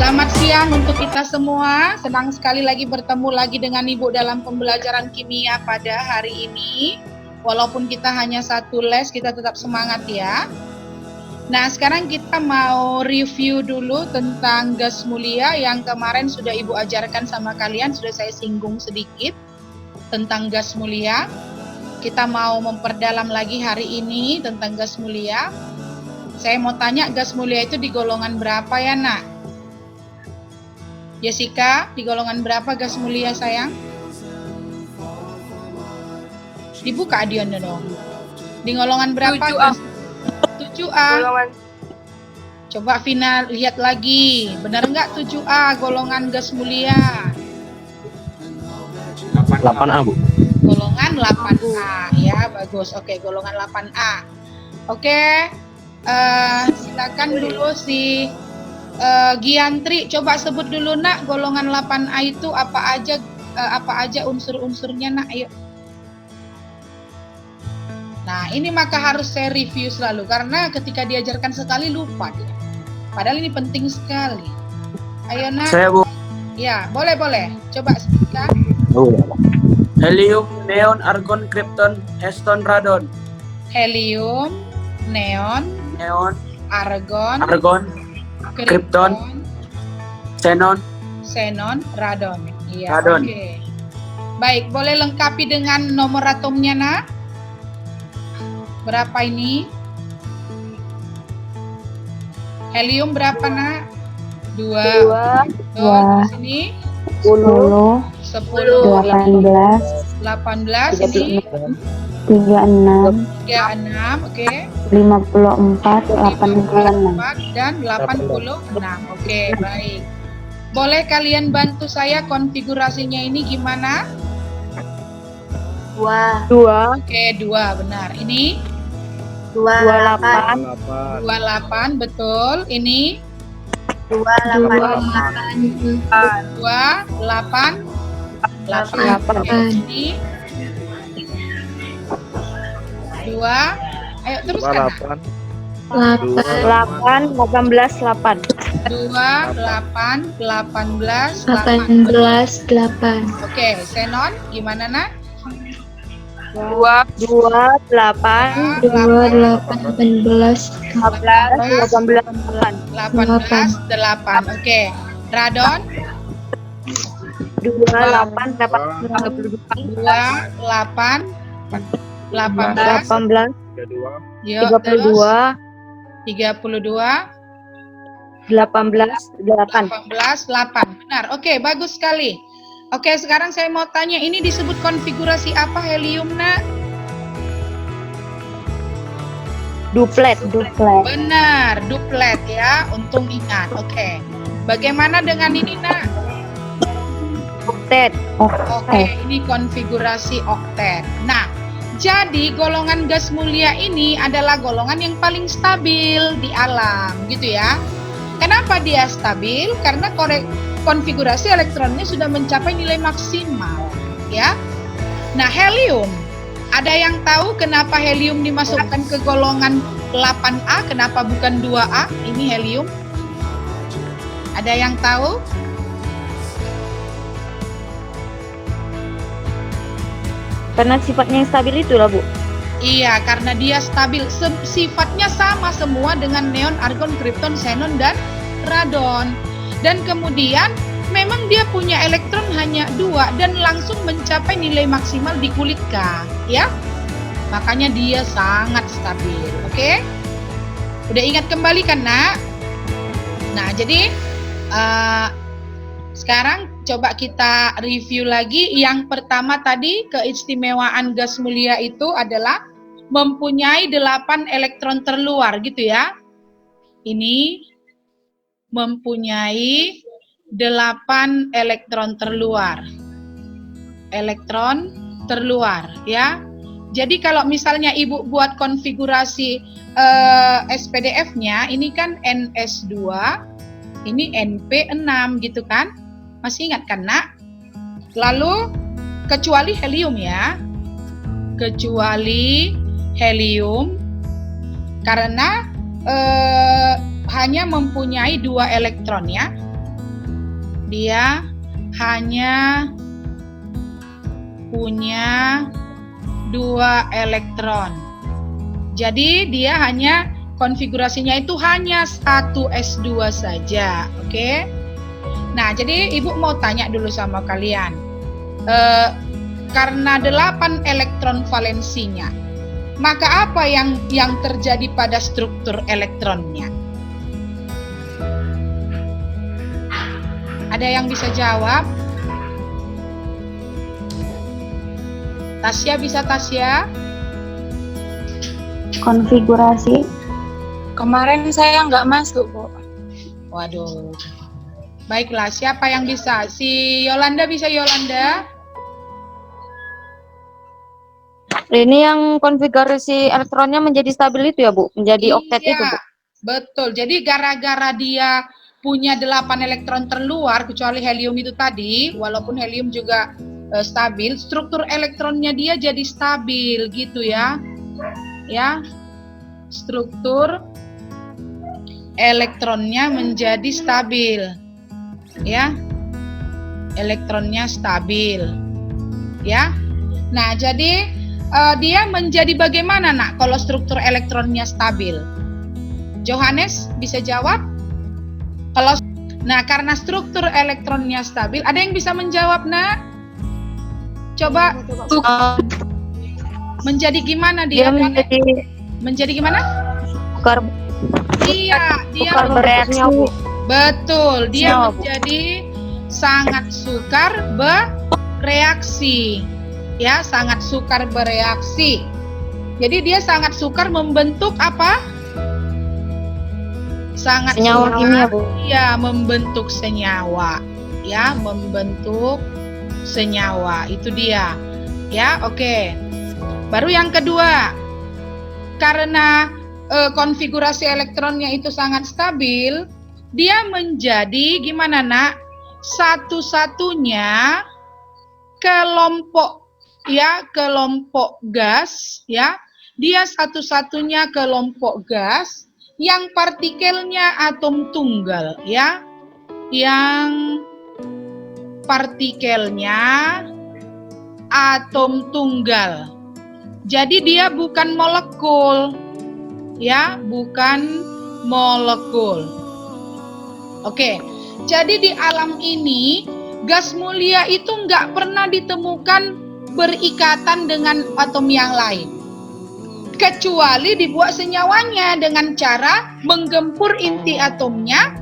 Selamat siang untuk kita semua. Senang sekali lagi bertemu lagi dengan Ibu dalam pembelajaran kimia pada hari ini. Walaupun kita hanya satu les, kita tetap semangat ya. Nah, sekarang kita mau review dulu tentang gas mulia yang kemarin sudah Ibu ajarkan sama kalian, sudah saya singgung sedikit tentang gas mulia. Kita mau memperdalam lagi hari ini tentang gas mulia. Saya mau tanya, gas mulia itu di golongan berapa ya, Nak? Jessica, di golongan berapa gas mulia sayang? Dibuka adionnya dong. Di golongan berapa? 7A. 7A. Golongan. Coba Vina lihat lagi. Benar nggak 7A golongan gas mulia? 8A, Bu. Golongan 8A. Ya, bagus. Oke, golongan 8A. Oke. Silakan dulu si Giantri, coba sebut dulu Nak, golongan 8A itu apa aja unsur-unsurnya Nak, ayo. Nah, ini maka harus saya review selalu karena ketika diajarkan sekali lupa dia. Padahal ini penting sekali. Ayo Nak. Saya, Bu. Ya, boleh. Coba sebutkan. Helium, neon, argon, krypton, heston, radon. Helium, neon, argon, krypton, xenon, radon. Iya, radon. Oke. Baik, boleh lengkapi dengan nomor atomnya, Nak? Berapa ini? Helium berapa, Nak? 2. Di sini 10, 18, 18 ini 36, 36, oke. 54, 86. Dan 86. Oke, baik. Boleh kalian bantu saya konfigurasinya ini gimana? 2. Oke, 2 benar. Ini 28. 28 betul. Ini 28. 28. Ini 2. Ayo teruskan. 8, 18, 8. 2, 8, 18, 18, 8. Oke, xenon gimana Nak? 2, 8, 18, 18, 18, 8. Oke. Radon 2, 8, 2, 8, 18. 18, Yuk, 32, 32, 18, 8. 18, 8. Benar. Oke, bagus sekali. Oke, sekarang saya mau tanya, ini disebut konfigurasi apa helium, Nak? Duplet. Benar, duplet ya. Untung ingat. Oke. Bagaimana dengan ini, Nak? Oktet. Oke, ini konfigurasi oktet. Nah, jadi golongan gas mulia ini adalah golongan yang paling stabil di alam, gitu ya. Kenapa dia stabil? Karena konfigurasi elektronnya sudah mencapai nilai maksimal, ya. Nah, helium. Ada yang tahu kenapa helium dimasukkan ke golongan 8A? Kenapa bukan 2A? Ini helium. Ada yang tahu? Karena sifatnya yang stabil itu lah, Bu. Iya, karena dia stabil. Sifatnya sama semua dengan neon, argon, krypton, xenon, dan radon. Dan kemudian memang dia punya elektron hanya 2 dan langsung mencapai nilai maksimal di kulit K, ya. Makanya dia sangat stabil, oke? Udah ingat kembali kan, Nak? Nah, jadi sekarang coba kita review lagi. Yang pertama tadi, keistimewaan gas mulia itu adalah mempunyai 8 elektron terluar, gitu ya. Ini mempunyai 8 elektron terluar. Elektron terluar, ya. Jadi kalau misalnya Ibu buat konfigurasi SPDF-nya, ini kan NS2, ini NP6 gitu kan. Masih ingat kan, Nak? Lalu kecuali helium ya. Kecuali helium karena hanya mempunyai 2 elektron ya. dia hanya punya 2 elektron. Jadi dia hanya konfigurasinya itu hanya 1 S2 saja, oke? Nah, jadi Ibu mau tanya dulu sama kalian. Karena 8 elektron valensinya, maka apa yang terjadi pada struktur elektronnya? Ada yang bisa jawab? Tasya, bisa Tasya? Konfigurasi. Kemarin saya nggak masuk, Bu. Waduh. Baiklah, siapa yang bisa? Si Yolanda bisa, Yolanda? Ini yang konfigurasi elektronnya menjadi stabil itu ya, Bu? Menjadi oktet itu, Bu? Betul. Jadi gara-gara dia punya 8 elektron terluar, kecuali helium itu tadi, walaupun helium juga stabil, struktur elektronnya dia jadi stabil gitu ya. Ya. Struktur elektronnya menjadi stabil. Ya. Elektronnya stabil. Ya. Nah, jadi dia menjadi bagaimana, Nak, kalau struktur elektronnya stabil? Johannes bisa jawab? Karena struktur elektronnya stabil, ada yang bisa menjawab, Nak? Coba. Menjadi gimana dia? Menjadi gimana? Sukar. Iya, dia Sukar bereaksi, Bu. Betul, dia Senyawa, Bu. menjadi sangat sukar bereaksi. Ya, sangat sukar bereaksi. Jadi dia sangat sukar membentuk apa? Sangat Senyawa sukar, kimia, Bu. ya, membentuk senyawa. Ya, membentuk senyawa. Itu dia. Ya, oke. Baru yang kedua. Karena konfigurasi elektronnya itu sangat stabil, dia menjadi gimana, Nak? Satu-satunya kelompok gas, ya. Dia satu-satunya kelompok gas yang partikelnya atom tunggal, ya. Yang partikelnya atom tunggal. Jadi dia bukan molekul, ya, bukan molekul. Oke, jadi di alam ini gas mulia itu nggak pernah ditemukan berikatan dengan atom yang lain, kecuali dibuat senyawanya dengan cara menggempur inti atomnya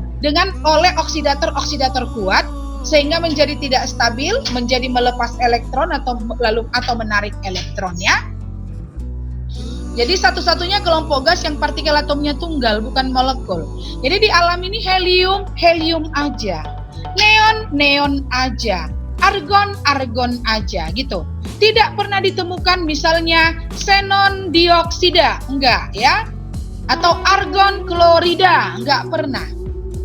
oleh oksidator kuat, sehingga menjadi tidak stabil, menjadi melepas elektron atau menarik elektronnya. Jadi satu-satunya kelompok gas yang partikel atomnya tunggal, bukan molekul. Jadi di alam ini helium aja, neon aja, argon aja gitu. Tidak pernah ditemukan misalnya xenon dioksida, enggak ya. Atau argon klorida, enggak pernah.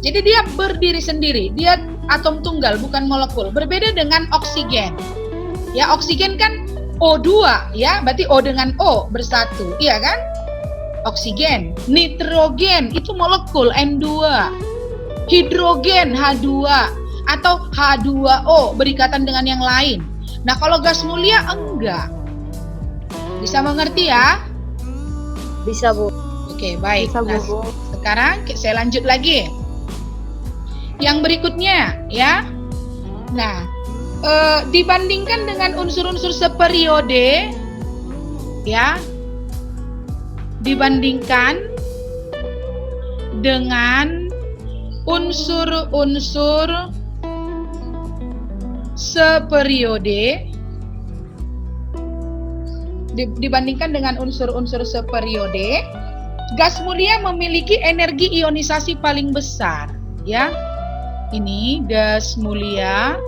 Jadi dia berdiri sendiri, dia atom tunggal bukan molekul. Berbeda dengan oksigen. Ya, oksigen kan O2 ya, berarti O dengan O bersatu, iya kan? Oksigen, nitrogen itu molekul N2. Hidrogen H2 atau H2O berikatan dengan yang lain. Nah, kalau gas mulia enggak. Bisa mengerti ya? Bisa, Bu. Oke, baik. Bisa, Bu. Nah, sekarang saya lanjut lagi. Yang berikutnya ya. Nah, dibandingkan dengan unsur-unsur seperiode ya. Dibandingkan dengan unsur-unsur seperiode, gas mulia memiliki energi ionisasi paling besar ya. Ini gas mulia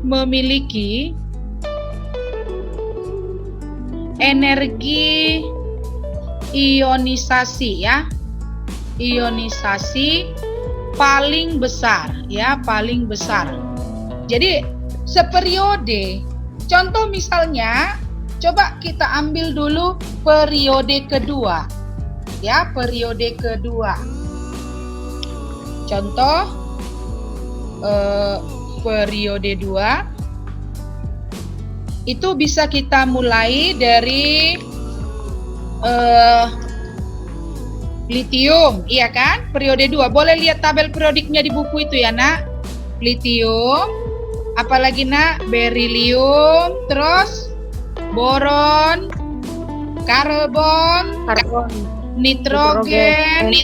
memiliki energi ionisasi ya. Ionisasi paling besar ya, paling besar. Jadi seperiode, contoh misalnya, coba kita ambil dulu periode kedua ya, periode kedua. Contoh periode 2 itu bisa kita mulai dari litium, iya kan? Periode 2. Boleh lihat tabel periodiknya di buku itu ya, Nak. Litium, apalagi Nak? Berilium, terus boron, karbon, nitrogen,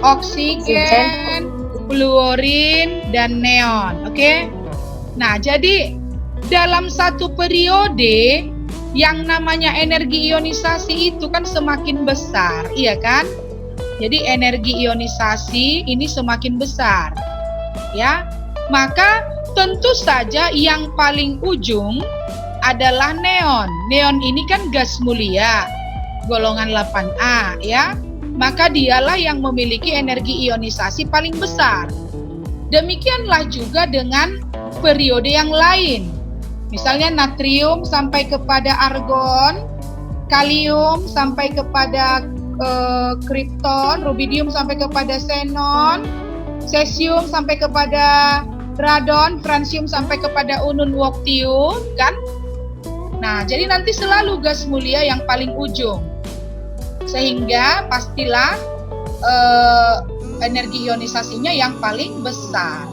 oksigen, fluorin, dan neon. Oke? Nah, jadi dalam satu periode yang namanya energi ionisasi itu kan semakin besar, iya kan? Jadi energi ionisasi ini semakin besar, ya. Maka tentu saja yang paling ujung adalah neon. Neon ini kan gas mulia, golongan 8A, ya. Maka dialah yang memiliki energi ionisasi paling besar. Demikianlah juga dengan periode yang lain. Misalnya natrium sampai kepada argon, kalium sampai kepada kripton, rubidium sampai kepada xenon, cesium sampai kepada radon, francium sampai kepada unun woktium, kan? Nah, jadi nanti selalu gas mulia yang paling ujung. Sehingga pastilah energi ionisasinya yang paling besar.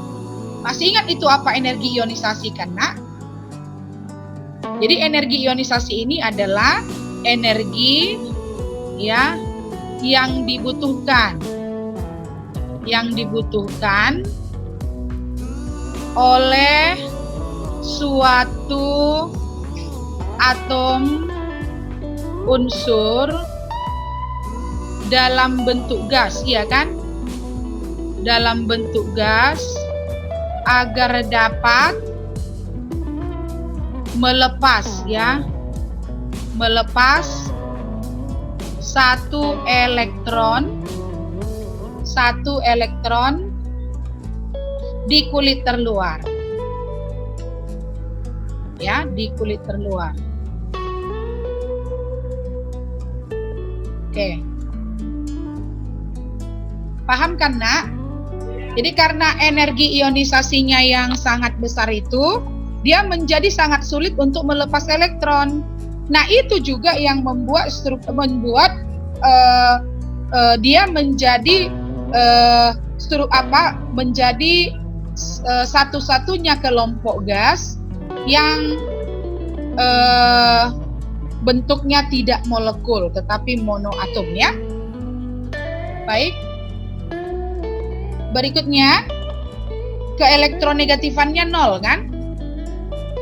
Masih ingat itu apa energi ionisasi kan, Nak? Jadi energi ionisasi ini adalah energi ya yang dibutuhkan oleh suatu atom unsur dalam bentuk gas, iya kan? Dalam bentuk gas agar dapat melepas satu elektron di kulit terluar, ya, di kulit terluar. Oke, paham kan, Nak? Jadi karena energi ionisasinya yang sangat besar itu, dia menjadi sangat sulit untuk melepas elektron. Nah, itu juga yang membuat dia menjadi menjadi satu-satunya kelompok gas yang bentuknya tidak molekul tetapi monoatom, ya. Baik. Berikutnya, keelektronegatifan-nya 0 kan?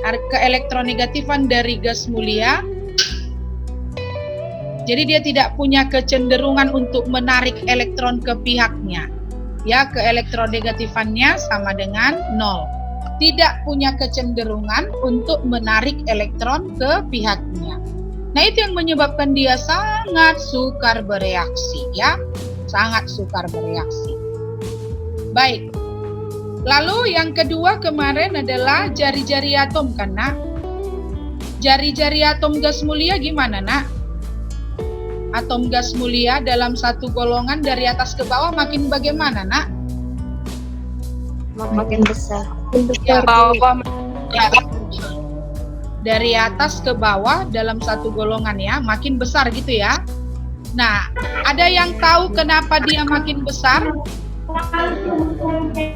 Keelektronegatifan dari gas mulia, jadi dia tidak punya kecenderungan untuk menarik elektron ke pihaknya, ya. Keelektronegatifannya sama dengan 0, tidak punya kecenderungan untuk menarik elektron ke pihaknya. Nah, itu yang menyebabkan dia sangat sukar bereaksi, ya, sangat sukar bereaksi. Baik. Lalu yang kedua kemarin adalah jari-jari atom kan, Nak? Jari-jari atom gas mulia gimana, Nak? Atom gas mulia dalam satu golongan dari atas ke bawah makin bagaimana, Nak? Makin besar. Ya, ya. Dari atas ke bawah dalam satu golongan, ya, makin besar gitu ya. Nah, ada yang tahu kenapa dia makin besar?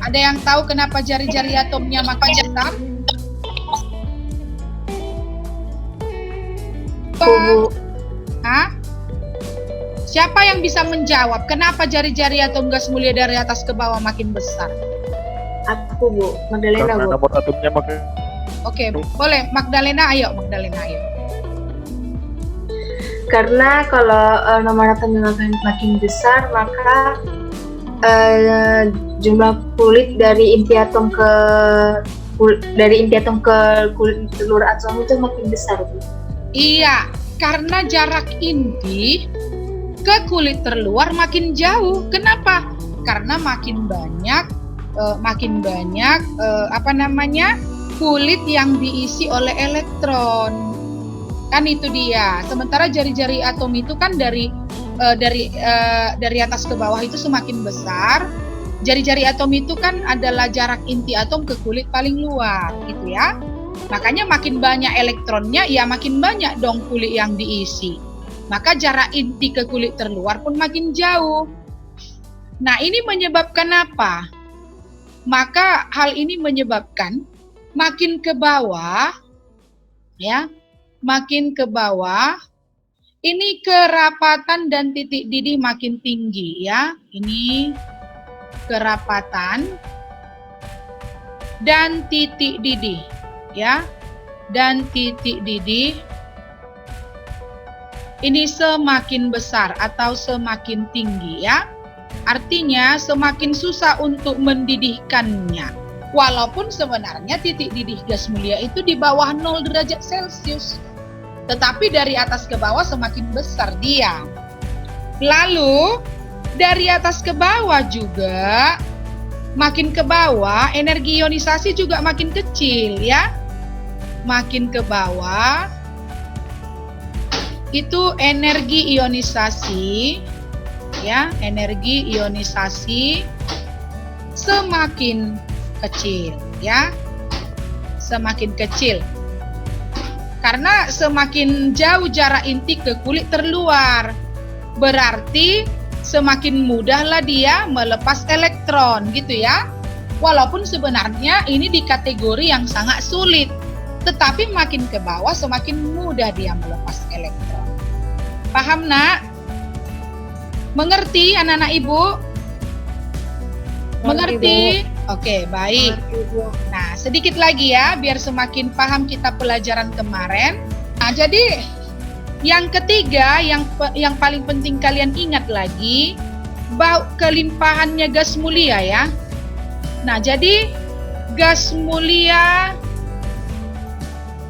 Ada yang tahu kenapa jari-jari atomnya makin besar? Hah? Siapa yang bisa menjawab kenapa jari-jari atom gas mulia dari atas ke bawah makin besar? Aku, Bu. Magdalena, Karena Bu. nomor atomnya makin Oke, boleh. Magdalena, ayo. Magdalena, ayo. Karena kalau nomor atomnya makin besar, maka jumlah kulit dari inti atom ke kulit telur atom itu makin besar, Bu. Iya, karena jarak inti ke kulit terluar makin jauh. Kenapa? Karena makin banyak kulit yang diisi oleh elektron. Kan itu dia. Sementara jari-jari atom itu kan dari atas ke bawah itu semakin besar, jari-jari atom itu kan adalah jarak inti atom ke kulit paling luar, gitu ya. Makanya makin banyak elektronnya, ya makin banyak dong kulit yang diisi. Maka jarak inti ke kulit terluar pun makin jauh. Nah, ini menyebabkan apa? Maka hal ini menyebabkan makin ke bawah, ya, makin ke bawah, ini kerapatan dan titik didih makin tinggi, ya. Ini kerapatan dan titik didih, ya, dan titik didih ini semakin besar atau semakin tinggi, ya. Artinya semakin susah untuk mendidihkannya, walaupun sebenarnya titik didih gas mulia itu di bawah 0 derajat Celcius, tetapi dari atas ke bawah semakin besar dia. Lalu dari atas ke bawah juga, makin ke bawah energi ionisasi juga makin kecil, ya. Makin ke bawah itu energi ionisasi, ya, energi ionisasi semakin kecil, ya. Semakin kecil. Karena semakin jauh jarak inti ke kulit terluar, berarti semakin mudahlah dia melepas elektron, gitu ya. Walaupun sebenarnya ini di kategori yang sangat sulit, tetapi makin ke bawah semakin mudah dia melepas elektron. Paham, Nak? Mengerti anak-anak Ibu? Mengerti? Oke, baik. Nah, sedikit lagi ya, biar semakin paham kita pelajaran kemarin. Nah, jadi yang ketiga, yang paling penting kalian ingat lagi, bahwa kelimpahannya gas mulia, ya. Nah, jadi gas mulia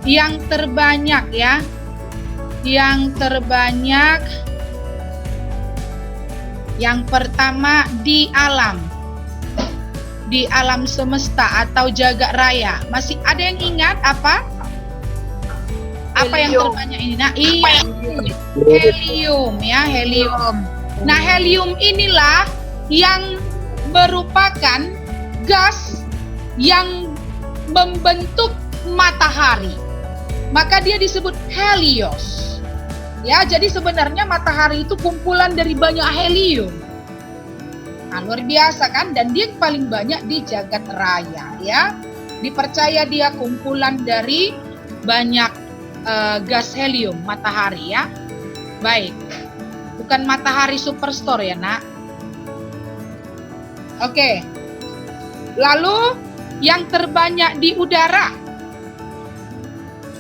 yang terbanyak, ya, yang terbanyak, yang pertama di alam semesta atau jagat raya. Masih ada yang ingat apa? Apa yang terbanyak ini? Nah, iya, helium, ya, helium. Nah, helium inilah yang merupakan gas yang membentuk matahari. Maka dia disebut helios. Ya, jadi sebenarnya matahari itu kumpulan dari banyak helium. Nah, luar biasa kan? Dan dia paling banyak di jagat raya, ya. Dipercaya dia kumpulan dari banyak gas helium, matahari, ya. Baik. Bukan matahari superstore, ya, Nak. Oke. Lalu yang terbanyak di udara.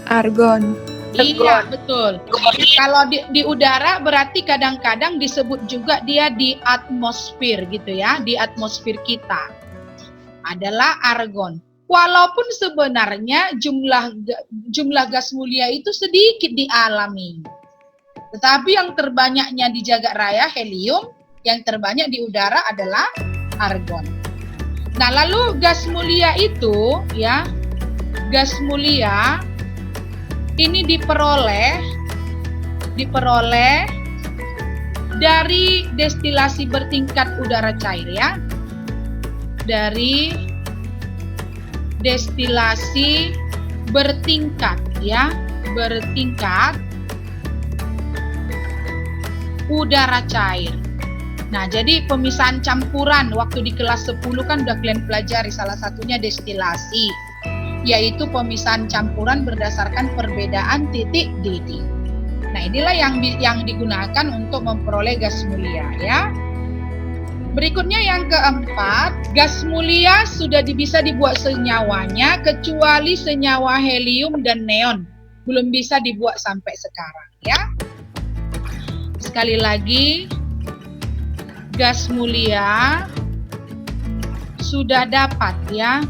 Argon. Iya, betul. Kalau di udara berarti kadang-kadang disebut juga dia di atmosfer, gitu ya, di atmosfer kita. Adalah argon. Walaupun sebenarnya jumlah gas mulia itu sedikit di alam ini. Tetapi yang terbanyaknya di jagat raya helium, yang terbanyak di udara adalah argon. Nah, lalu gas mulia itu, ya, gas mulia ini diperoleh dari destilasi bertingkat udara cair, ya. Dari destilasi bertingkat, ya, bertingkat udara cair. Nah, jadi pemisahan campuran waktu di kelas 10 kan udah kalian pelajari, salah satunya destilasi, yaitu pemisahan campuran berdasarkan perbedaan titik didih. Nah, inilah yang digunakan untuk memperoleh gas mulia, ya. Berikutnya yang keempat, gas mulia sudah bisa dibuat senyawanya kecuali senyawa helium dan neon. Belum bisa dibuat sampai sekarang, ya. Sekali lagi, gas mulia sudah dapat, ya.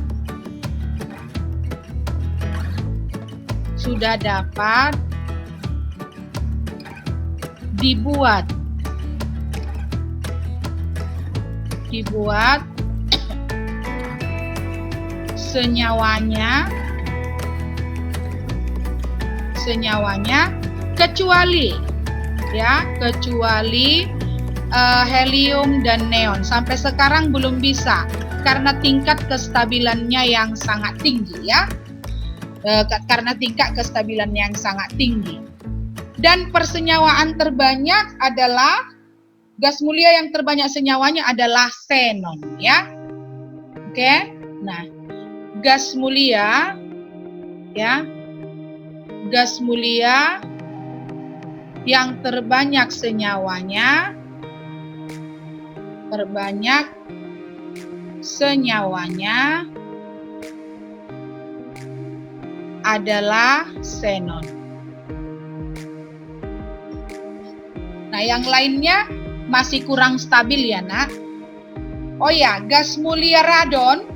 Sudah dapat dibuat senyawanya kecuali, ya, kecuali helium dan neon. Sampai sekarang belum bisa karena tingkat kestabilannya yang sangat tinggi ya. Karena tingkat kestabilannya yang sangat tinggi. Dan persenyawaan terbanyak adalah gas mulia, yang terbanyak senyawanya adalah xenon ya. Oke. Nah, gas mulia ya. Gas mulia yang terbanyak senyawanya adalah xenon. Nah, yang lainnya masih kurang stabil ya, Nak. Oh ya, gas mulia radon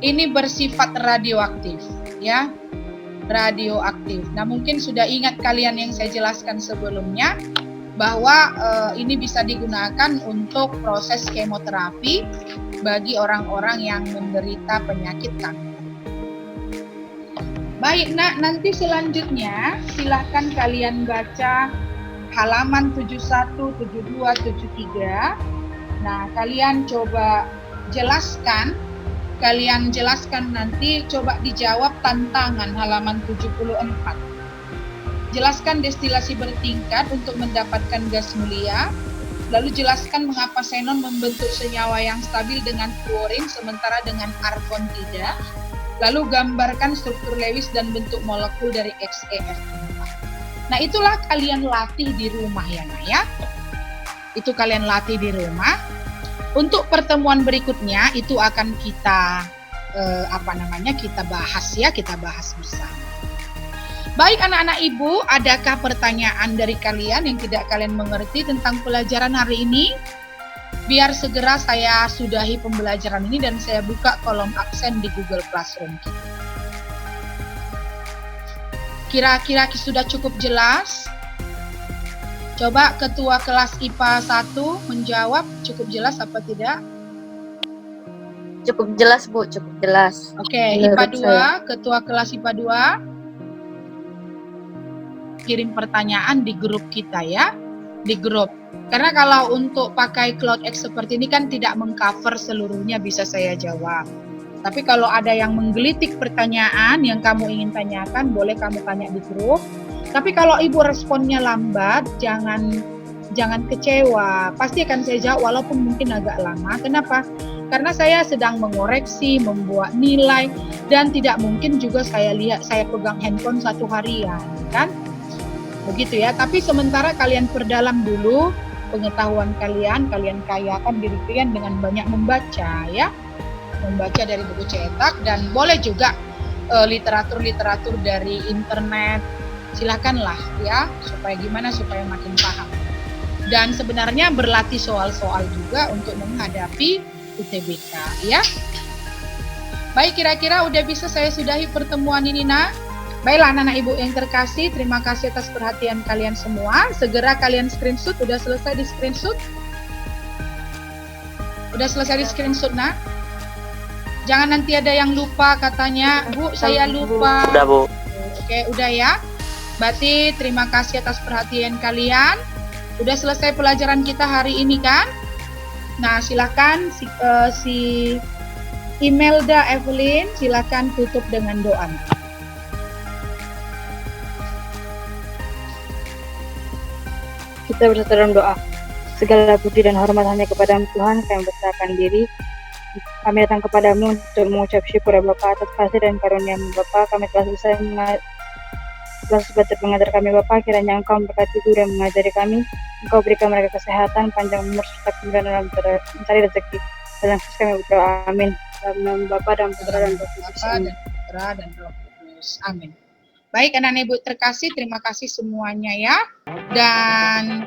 ini bersifat radioaktif ya. Radioaktif. Nah, mungkin sudah ingat kalian yang saya jelaskan sebelumnya bahwa ini bisa digunakan untuk proses kemoterapi bagi orang-orang yang menderita penyakit kanker. Baik, Nak, nanti selanjutnya silakan kalian baca halaman 71, 72, 73. Nah, kalian coba jelaskan nanti, coba dijawab tantangan halaman 74. Jelaskan destilasi bertingkat untuk mendapatkan gas mulia. Lalu jelaskan mengapa xenon membentuk senyawa yang stabil dengan fluorin sementara dengan argon tidak. Lalu gambarkan struktur Lewis dan bentuk molekul dari XeF4. Nah, itulah kalian latih di rumah ya, Nak ya. Itu kalian latih di rumah. Untuk pertemuan berikutnya itu akan kita kita bahas bersama. Baik anak-anak Ibu, adakah pertanyaan dari kalian yang tidak kalian mengerti tentang pelajaran hari ini? Biar segera saya sudahi pembelajaran ini dan saya buka kolom absen di Google Classroom kita. Kira-kira sudah cukup jelas? Coba ketua kelas IPA 1 menjawab, cukup jelas apa tidak? Cukup jelas, Bu, cukup jelas. Oke, IPA 2, ketua kelas IPA 2. Kirim pertanyaan di grup kita ya, di grup. Karena kalau untuk pakai CloudX seperti ini kan tidak mengcover seluruhnya bisa saya jawab. Tapi kalau ada yang menggelitik pertanyaan yang kamu ingin tanyakan, boleh kamu tanya di grup. Tapi kalau Ibu responnya lambat, jangan kecewa. Pasti akan saya jawab walaupun mungkin agak lama. Kenapa? Karena saya sedang mengoreksi, membuat nilai, dan tidak mungkin juga saya pegang handphone satu harian, kan? Begitu ya. Tapi sementara kalian perdalam dulu pengetahuan kalian kayakan diri kalian dengan banyak membaca ya. Membaca dari buku cetak dan boleh juga literatur dari internet. Silakanlah ya, supaya makin paham. Dan sebenarnya berlatih soal-soal juga untuk menghadapi UTBK ya. Baik, kira-kira udah bisa saya sudahi pertemuan ini, Nak. Baiklah anak-anak Ibu yang terkasih, terima kasih atas perhatian kalian semua. Segera kalian screenshot, udah selesai di screenshot? Udah selesai di screenshot, Nak? Jangan nanti ada yang lupa katanya, Bu, saya lupa. Udah, Bu. Oke, udah ya. Berarti terima kasih atas perhatian kalian. Udah selesai pelajaran kita hari ini kan? Nah, silakan si Imelda Evelyn, silakan tutup dengan doa. Kita bersatu dalam doa. Segala puji dan hormat hanya kepada Tuhan, kami berserahkan diri. Kami datang kepadamu untuk mengucap syukur ya Bapa atas kasih dan karunia-Mu Bapa. Kami telah selesai mengajar kami Bapa, kiranya Engkau memberkati guru dan mengajari kami. Engkau berikan mereka kesehatan, panjang umur, serta kemudahan dalam mencari rezeki. Dalam Kristus kami berdoa, amin. Dalam nama Bapa dan Putra dan Roh Kudus. Amin. Baik anak-anak Ibu terkasih, terima kasih semuanya ya. Dan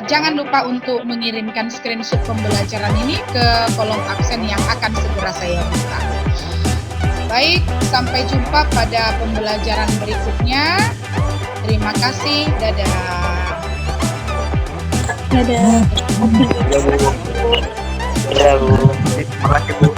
jangan lupa untuk mengirimkan screenshot pembelajaran ini ke kolom absen yang akan segera saya buka. Baik, sampai jumpa pada pembelajaran berikutnya. Terima kasih, dadah. Dadah. Ya, Bu. Terima kasih, Bu.